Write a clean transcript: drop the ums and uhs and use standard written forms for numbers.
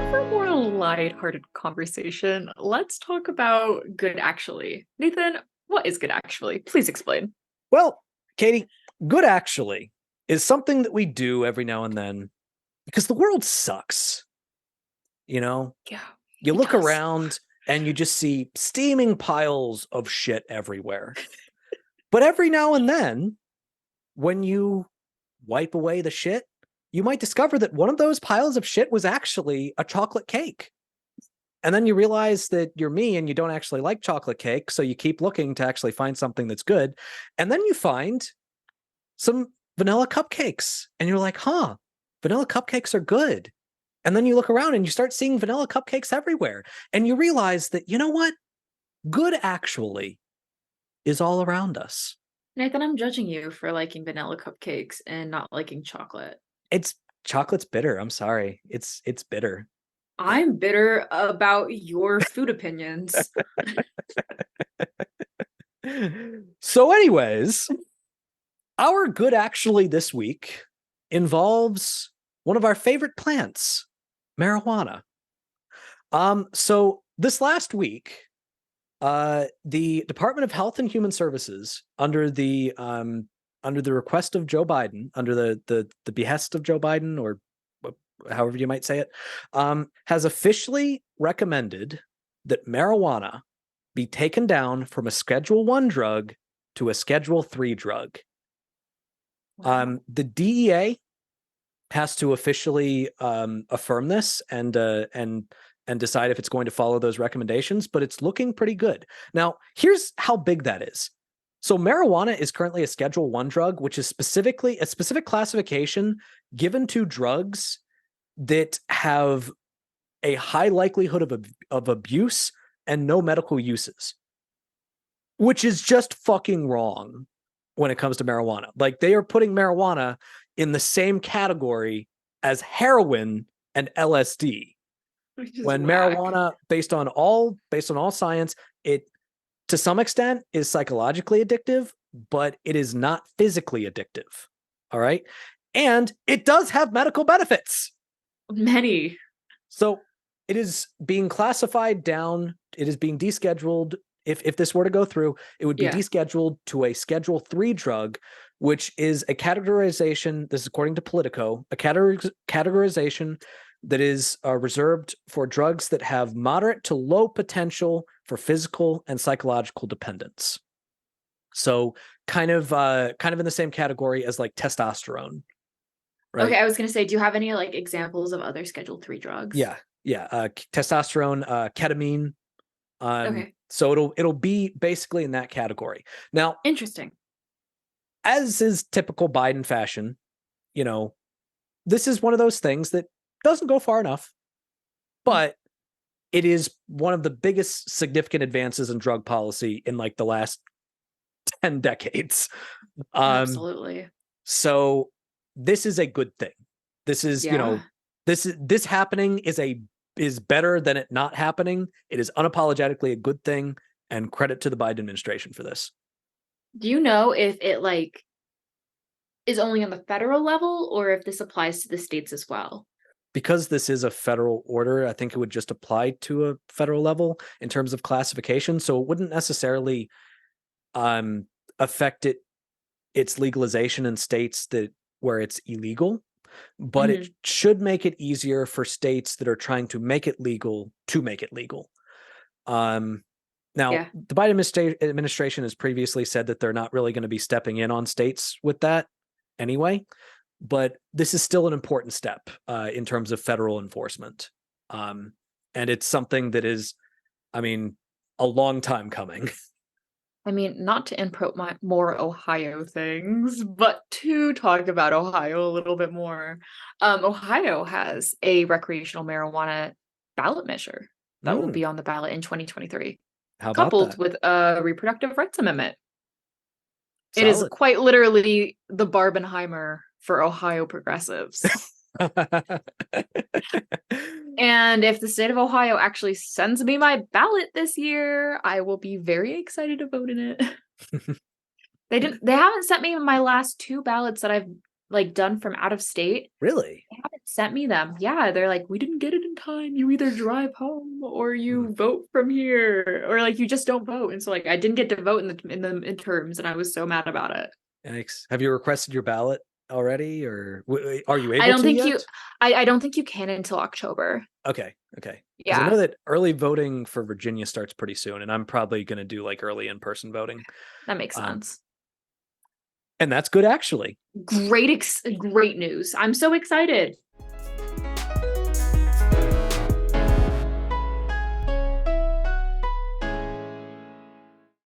for a more lighthearted conversation, let's talk about Good Actually. Nathan, what is Good Actually? Please explain. Well, Katie, good actually is something that we do every now and then because the world sucks. You know, Yeah, you it look does. around and you just see steaming piles of shit everywhere. But every now and then, when you wipe away the shit, you might discover that one of those piles of shit was actually a chocolate cake. And then you realize that you're me and you don't actually like chocolate cake. So you keep looking to actually find something that's good. And then you find some vanilla cupcakes and you're like, huh, vanilla cupcakes are good. And then you look around and you start seeing vanilla cupcakes everywhere. And you realize that, you know what? Good actually is all around us. Nathan, I'm judging you for liking vanilla cupcakes and not liking chocolate. It's chocolate's bitter. I'm sorry. It's bitter. I'm bitter about your food opinions. So, anyways, our good actually this week involves one of our favorite plants, marijuana. So this last week, the Department of Health and Human Services, under the request of Joe Biden, under the behest of Joe Biden, or however you might say it, has officially recommended that marijuana be taken down from a Schedule 1 drug to a Schedule 3 drug. Wow. The DEA has to officially affirm this and decide if it's going to follow those recommendations, but it's looking pretty good. Now, here's how big that is. So marijuana is currently a Schedule 1 drug, which is specifically a specific classification given to drugs that have a high likelihood of abuse and no medical uses, which is just fucking wrong when it comes to marijuana. Like, they are putting marijuana in the same category as heroin and LSD. Which is When whack. marijuana, based on all science, it to some extent is psychologically addictive, but it is not physically addictive. All right. And it does have medical benefits. Many. So it is being classified down, it is being descheduled. If this were to go through, it would be Yeah. descheduled to a Schedule 3 drug, which is a categorization, this is according to Politico, a categorization that is reserved for drugs that have moderate to low potential for physical and psychological dependence. So kind of in the same category as like testosterone, right? Okay, I was gonna say, do you have any like examples of other Schedule 3 drugs? Yeah, yeah. Testosterone, ketamine. Okay, So it'll be basically in that category. Now, interesting. as is typical Biden fashion, you know, this is one of those things that doesn't go far enough, but it is one of the biggest significant advances in drug policy in like the last 10 decades. Absolutely. So this is a good thing. This is, Yeah. this happening is better than it not happening. It is unapologetically a good thing, and credit to the Biden administration for this. Do you know if it like is only on the federal level or if this applies to the states as well? Because this is a federal order, I think it would just apply to a federal level in terms of classification. So it wouldn't necessarily affect its legalization in states that where it's illegal, but it Mhm. should make it easier for states that are trying to make it legal to make it legal. Now, Yeah. the Biden administration has previously said that they're not really going to be stepping in on states with that anyway, but this is still an important step in terms of federal enforcement. And it's something that is, I mean, a long time coming. I mean, not to input my more Ohio things, but to talk about Ohio a little bit more. Ohio has a recreational marijuana ballot measure that will Mm, be on the ballot in 2023, how about coupled that? with a reproductive rights amendment. It is Solid. quite literally the Barbenheimer for Ohio progressives. And if the state of Ohio actually sends me my ballot this year, I will be very excited to vote in it. They haven't sent me my last two ballots that I've like done from out of state. Really? They haven't sent me them. Yeah, they're like, we didn't get it in time. You either drive home or Hmm. you vote from here, or like you just don't vote. And so like I didn't get to vote in the midterms, and I was so mad about it. Yikes. Have you requested your ballot already, or are you I able don't to think yet? you I don't think you can until October. Okay, okay. Because I know Yeah, that early voting for Virginia starts pretty soon, and I'm probably going to do like early in-person voting. that makes Um, sense. and that's good actually. Great news. I'm so excited.